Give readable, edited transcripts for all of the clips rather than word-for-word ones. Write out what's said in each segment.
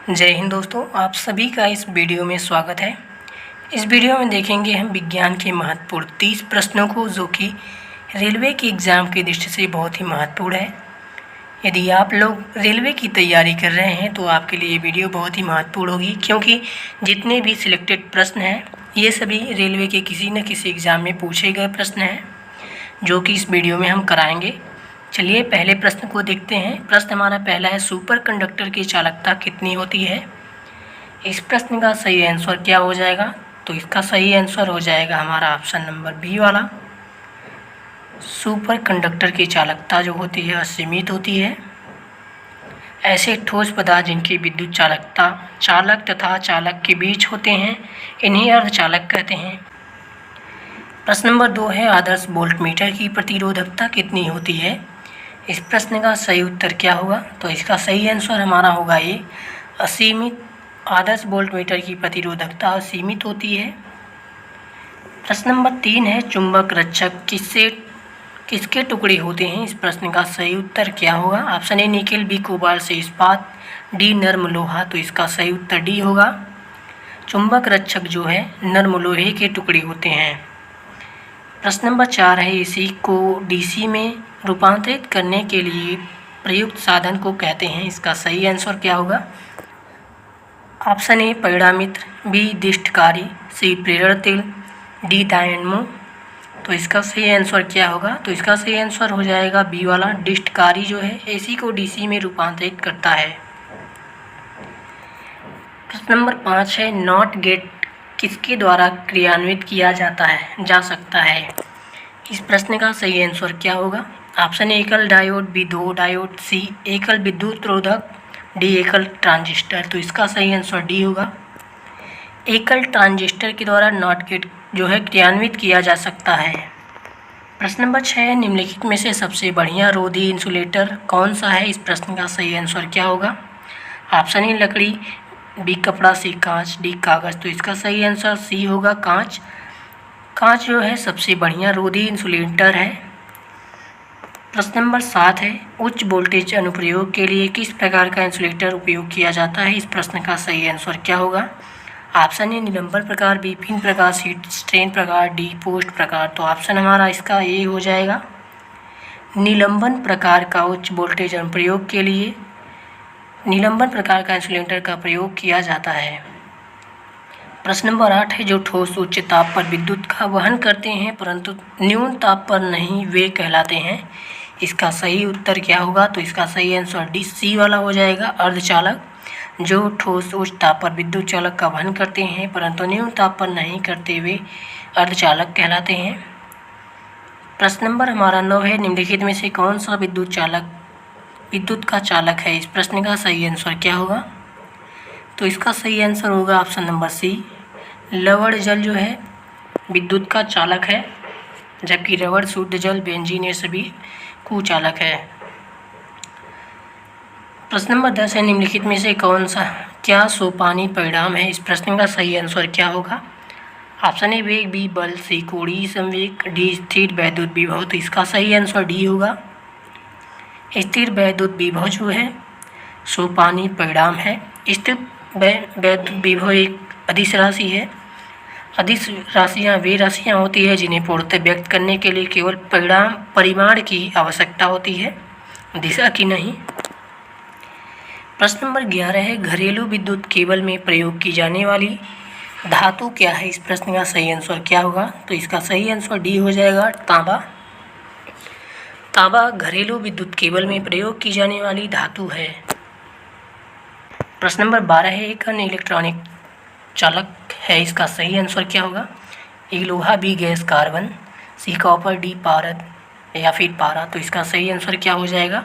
जय हिंद दोस्तों, आप सभी का इस वीडियो में स्वागत है। इस वीडियो में देखेंगे हम विज्ञान के महत्वपूर्ण 30 प्रश्नों को, जो कि रेलवे की एग्ज़ाम की दृष्टि से बहुत ही महत्वपूर्ण है। यदि आप लोग रेलवे की तैयारी कर रहे हैं तो आपके लिए ये वीडियो बहुत ही महत्वपूर्ण होगी, क्योंकि जितने भी सिलेक्टेड प्रश्न हैं ये सभी रेलवे के किसी न किसी एग्ज़ाम में पूछे गए प्रश्न हैं, जो कि इस वीडियो में हम कराएंगे। चलिए पहले प्रश्न को देखते हैं। प्रश्न हमारा पहला है, सुपर कंडक्टर की चालकता कितनी होती है? इस प्रश्न का सही आंसर क्या हो जाएगा? तो इसका सही आंसर हो जाएगा हमारा ऑप्शन नंबर बी वाला। सुपर कंडक्टर की चालकता जो होती है असीमित होती है। ऐसे ठोस पदार्थ जिनकी विद्युत चालकता चालक तथा चालक के बीच होते हैं, इन्हें अर्धचालक कहते हैं। प्रश्न नंबर 2 है, आदर्श वोल्टमीटर की प्रतिरोधकता कितनी होती है? इस प्रश्न का सही उत्तर क्या होगा? तो इसका सही आंसर हमारा होगा ये असीमित। आदर्श वोल्टमीटर की प्रतिरोधकता असीमित होती है। प्रश्न नंबर 3 है, चुंबक रक्षक किसके टुकड़े होते हैं? इस प्रश्न का सही उत्तर क्या होगा? Option A nickel, B cobalt से इस्पात, डी नर्म लोहा। तो इसका सही उत्तर डी होगा। चुंबक रक्षक जो है नर्म लोहे के टुकड़े होते हैं। प्रश्न नंबर 4 है, एसी को डीसी में रूपांतरित करने के लिए प्रयुक्त साधन को कहते हैं। इसका सही आंसर क्या होगा? ऑप्शन ए परिणामित्र, बी दिष्टकारी, सी प्रेरण तेल, डी डायनमो। तो इसका सही आंसर क्या होगा? तो इसका सही आंसर हो जाएगा बी वाला, दिष्टकारी जो है एसी को डीसी में रूपांतरित करता है। प्रश्न नंबर 5 है, नॉट गेट किसके द्वारा क्रियान्वित किया जा सकता है? इस प्रश्न का सही आंसर क्या होगा? ऑप्शन ए एकल डायोड, बी दो डायोड, सी एकल विद्युत रोधक, डी एकल ट्रांजिस्टर। तो इसका सही आंसर डी होगा। एकल ट्रांजिस्टर के द्वारा नॉट गेट जो है क्रियान्वित किया जा सकता है। प्रश्न नंबर 6, निम्नलिखित में से सबसे बढ़िया रोधी इंसुलेटर कौन सा है? इस प्रश्न का सही आंसर क्या होगा? ऑप्शन ए लकड़ी, बी कपड़ा, सी कांच, डी कागज़। तो इसका सही आंसर सी होगा, कांच। कांच जो है सबसे बढ़िया रोधी इंसुलेटर है। प्रश्न नंबर 7 है, उच्च वोल्टेज अनुप्रयोग के लिए किस प्रकार का इंसुलेटर उपयोग किया जाता है? इस प्रश्न का सही आंसर क्या होगा? ऑप्शन ए निलंबन प्रकार, बी पिन प्रकार, सी स्ट्रेन प्रकार, डी पोस्ट प्रकार। तो ऑप्शन हमारा इसका ए हो जाएगा। निलंबन प्रकार का उच्च वोल्टेज अनुप्रयोग के लिए निलंबन प्रकार का इंसुलेटर का प्रयोग किया जाता है। प्रश्न नंबर 8 है, जो ठोस उच्च ताप पर विद्युत का वहन करते हैं परंतु न्यून ताप पर नहीं, वे कहलाते हैं। इसका सही उत्तर क्या होगा? तो इसका सही आंसर डी सी वाला हो जाएगा, अर्धचालक। जो ठोस उच्च ताप पर विद्युत चालक का वहन करते हैं परंतु न्यून ताप पर नहीं करते, वे अर्धचालक कहलाते हैं। प्रश्न नंबर हमारा 9 है, निम्नलिखित में से कौन सा विद्युत का चालक है? इस प्रश्न का सही आंसर क्या होगा? तो इसका सही आंसर होगा ऑप्शन नंबर सी, लवण जल जो है विद्युत का चालक है, जबकि रबड़, शुद्ध जल, बेंजीन ये सभी कुचालक है। प्रश्न नंबर 10 है, निम्नलिखित में से क्या सोपानी परिणाम है? इस प्रश्न का सही आंसर क्या होगा? ऑप्शन ए वेग, बी बल, सी कोणीय संवेग, डी स्थिर वैद्युत विभव। तो इसका सही आंसर डी होगा। स्थिर वैद्युत विभव जो है सोपानी परिणाम है। स्थिर वैद्युत विभव एक अदिश राशि है। अदिश राशियाँ वे राशियाँ होती है जिन्हें पूर्णतः व्यक्त करने के लिए केवल परिमाण की आवश्यकता होती है, दिशा की नहीं। प्रश्न नंबर 11 है, घरेलू विद्युत केबल में प्रयोग की जाने वाली धातु क्या है? इस प्रश्न का सही आंसर क्या होगा? तो इसका सही आंसर डी हो जाएगा, तांबा। तांबा घरेलू विद्युत केबल में प्रयोग की जाने वाली धातु है। प्रश्न नंबर 12 है, एक अन्य इलेक्ट्रॉनिक चालक है, इसका सही आंसर क्या होगा? ए लोहा, B gas carbon, C copper, D पारद या फिर पारा। तो इसका सही आंसर क्या हो जाएगा?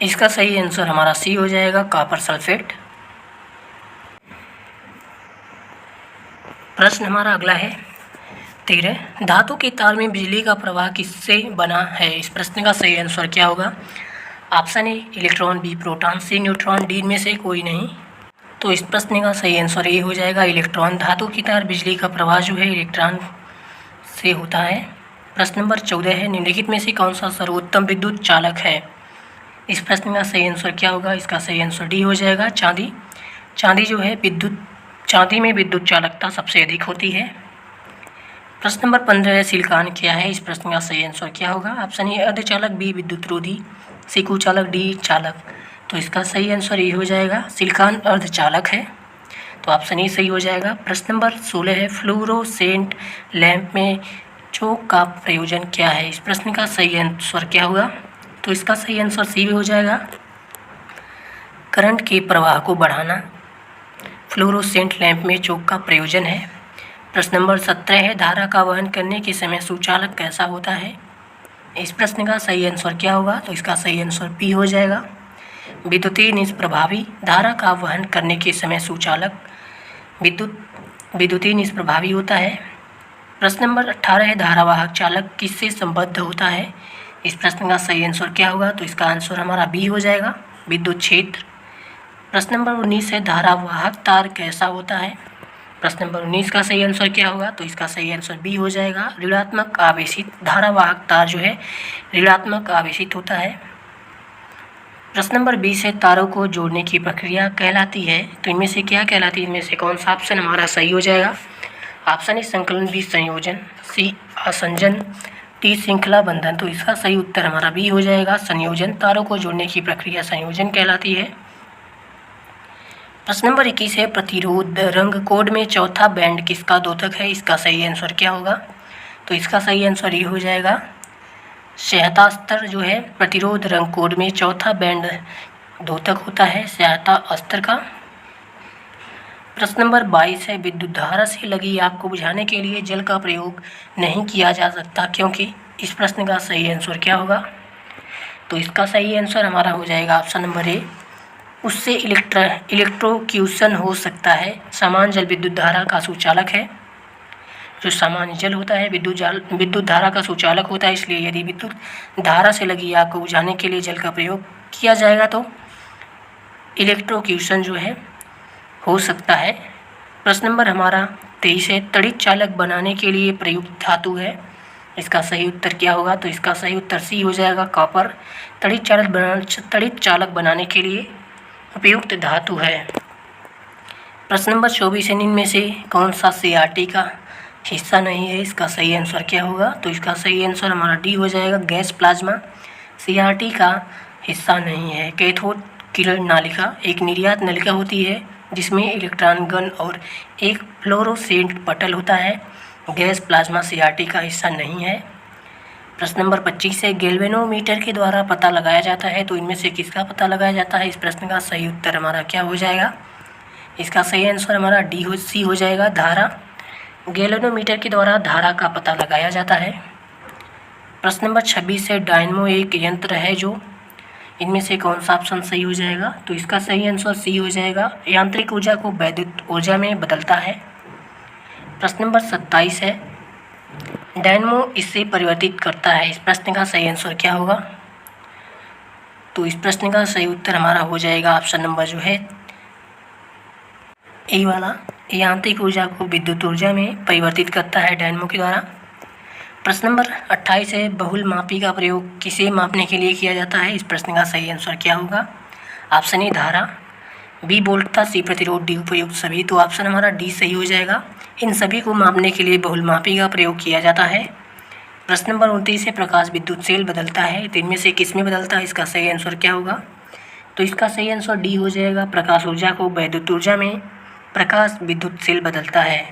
इसका सही आंसर हमारा सी हो जाएगा, कॉपर सल्फेट। प्रश्न हमारा अगला है 13, धातु के तार में बिजली का प्रवाह किससे बना है? इस प्रश्न का सही आंसर क्या होगा? Option A electron, B proton, C neutron, D में से कोई नहीं। तो इस प्रश्न का सही आंसर ए हो जाएगा, इलेक्ट्रॉन। धातु की तार बिजली का प्रवाह जो है इलेक्ट्रॉन से होता है। प्रश्न नंबर 14 है, निम्नलिखित में से कौन सा सर्वोत्तम विद्युत चालक है? इस प्रश्न का सही आंसर क्या होगा? इसका सही आंसर डी हो जाएगा, चांदी। चांदी में विद्युत चालकता सबसे अधिक होती है। प्रश्न नंबर 15 है, सिलिकॉन क्या है? इस प्रश्न का सही आंसर क्या होगा? ऑप्शन ए अर्धचालक, बी विद्युत रोधी, सी कुचालक, डी चालक। तो इसका सही आंसर ये हो जाएगा, सिलिकॉन अर्धचालक है। तो ऑप्शन ए सही हो जाएगा। प्रश्न नंबर 16 है, फ्लोरोसेंट लैंप में चोक का प्रयोजन क्या है? इस प्रश्न का सही आंसर क्या होगा? तो इसका सही आंसर सी हो जाएगा, करंट के प्रवाह को बढ़ाना फ्लोरोसेंट लैंप में चोक का प्रयोजन है। प्रश्न नंबर 17 है, धारा का वहन करने के समय सुचालक कैसा होता है? इस प्रश्न का सही आंसर क्या होगा? तो इसका सही आंसर बी हो जाएगा, विद्युतीय निष्प्रभावी। धारा का वहन करने के समय सुचालक विद्युतीय निष्प्रभावी होता है। प्रश्न नंबर 18 है, धारावाहक चालक किससे संबद्ध होता है? इस प्रश्न का सही आंसर क्या होगा? तो इसका आंसर हमारा बी हो जाएगा, विद्युत क्षेत्र। प्रश्न नंबर 19 है, धारावाहक तार कैसा होता है? प्रश्न नंबर 19 का सही आंसर क्या होगा? तो इसका सही आंसर बी हो जाएगा, ऋणात्मक आवेशित। धारावाहक तार जो है ऋणात्मक आवेशित होता है। प्रश्न नंबर 20 है, तारों को जोड़ने की प्रक्रिया कहलाती है। तो इनमें से क्या कहलाती है? इनमें से कौन सा ऑप्शन हमारा सही हो जाएगा? ऑप्शन ए संकलन, बी संयोजन, सी आसंजन, डी श्रृंखला बंधन। तो इसका सही उत्तर हमारा बी हो जाएगा, संयोजन। तारों को जोड़ने की प्रक्रिया संयोजन कहलाती है। प्रश्न नंबर 21 है, प्रतिरोध रंग कोड में चौथा बैंड किसका द्योतक है? इसका सही आंसर क्या होगा? तो इसका सही आंसर ये हो जाएगा, सहायता स्तर जो है प्रतिरोध रंग कोड में चौथा बैंड द्योतक होता है सहायता स्तर का। प्रश्न नंबर 22 है, विद्युत धारा से लगी आग को बुझाने के लिए जल का प्रयोग नहीं किया जा सकता क्योंकि? इस प्रश्न का सही आंसर क्या होगा? तो इसका सही आंसर हमारा हो जाएगा ऑप्शन नंबर ए, उससे इलेक्ट्रोक्यूशन हो सकता है। समान जल विद्युत धारा का सुचालक है। जो सामान्य जल होता है विद्युत धारा का सुचालक होता है, इसलिए यदि विद्युत धारा से लगी आग को बुझाने के लिए जल का प्रयोग किया जाएगा तो इलेक्ट्रोक्यूशन जो है हो सकता है। प्रश्न नंबर हमारा 23 है, तड़ित चालक बनाने के लिए प्रयुक्त धातु है। इसका सही उत्तर क्या होगा? तो इसका सही उत्तर सी हो जाएगा, कॉपर। तड़ित चालक बनाने के लिए उपयुक्त धातु है। प्रश्न नंबर 24 है, इनमें से कौन सा सीआरटी का हिस्सा नहीं है? इसका सही आंसर क्या होगा? तो इसका सही आंसर हमारा डी हो जाएगा, गैस प्लाज्मा सीआरटी का हिस्सा नहीं है। कैथोड किरण नालिका एक निर्यात नलिका होती है जिसमें इलेक्ट्रॉन गन और एक फ्लोरोसेंट पटल होता है। गैस प्लाज्मा सीआरटी का हिस्सा नहीं है। प्रश्न नंबर 25 है, गैल्वेनोमीटर के द्वारा पता लगाया जाता है। तो इनमें से किसका पता लगाया जाता है? इस प्रश्न का सही उत्तर हमारा क्या हो जाएगा? इसका सही आंसर हमारा सी हो जाएगा, धारा। गैल्वेनोमीटर के द्वारा धारा का पता लगाया जाता है। प्रश्न नंबर 26 है, डायनमो एक यंत्र है जो? इनमें से कौन सा ऑप्शन सही हो जाएगा? तो इसका सही आंसर सी हो जाएगा, यांत्रिक ऊर्जा को वैद्युत ऊर्जा में बदलता है। प्रश्न नंबर 27 है, डायनमो इससे परिवर्तित करता है। इस प्रश्न का सही आंसर क्या होगा? तो इस प्रश्न का सही उत्तर हमारा हो जाएगा ऑप्शन नंबर जो है ए वाला, यांत्रिक ऊर्जा को विद्युत ऊर्जा में परिवर्तित करता है डायनमो के द्वारा। प्रश्न नंबर 28 है, बहुल मापी का प्रयोग किसे मापने के लिए किया जाता है? इस प्रश्न का सही आंसर क्या होगा? ऑप्शन ए धारा, बी वोल्टता, सी प्रतिरोध, डी उपयुक्त सभी। तो ऑप्शन हमारा डी सही हो जाएगा, इन सभी को मापने के लिए बहुल मापी का प्रयोग किया जाता है। प्रश्न नंबर 29 है, प्रकाश विद्युत सेल बदलता है। तो इनमें से किस में बदलता है? इसका सही आंसर क्या होगा? तो इसका सही आंसर डी हो जाएगा, प्रकाश ऊर्जा को वैद्युत ऊर्जा में प्रकाश विद्युत सेल बदलता है।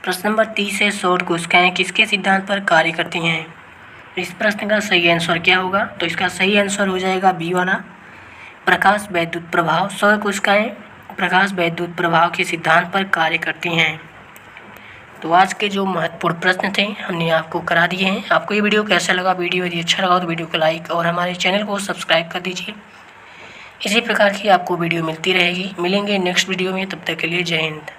प्रश्न नंबर 30 है, सौर कोशिकाएं किसके सिद्धांत पर कार्य करती हैं? इस प्रश्न का सही आंसर क्या होगा? तो इसका सही आंसर हो जाएगा बी वाला, प्रकाश वैद्युत प्रभाव। सौर कोशिकाएं प्रकाश वैद्युत प्रभाव के सिद्धांत पर कार्य करती हैं। तो आज के जो महत्वपूर्ण प्रश्न थे हमने आपको करा दिए हैं। आपको ये वीडियो कैसा लगा? वीडियो यदि अच्छा लगा तो वीडियो को लाइक और हमारे चैनल को सब्सक्राइब कर दीजिए। इसी प्रकार की आपको वीडियो मिलती रहेगी। मिलेंगे नेक्स्ट वीडियो में, तब तक के लिए जय हिंद।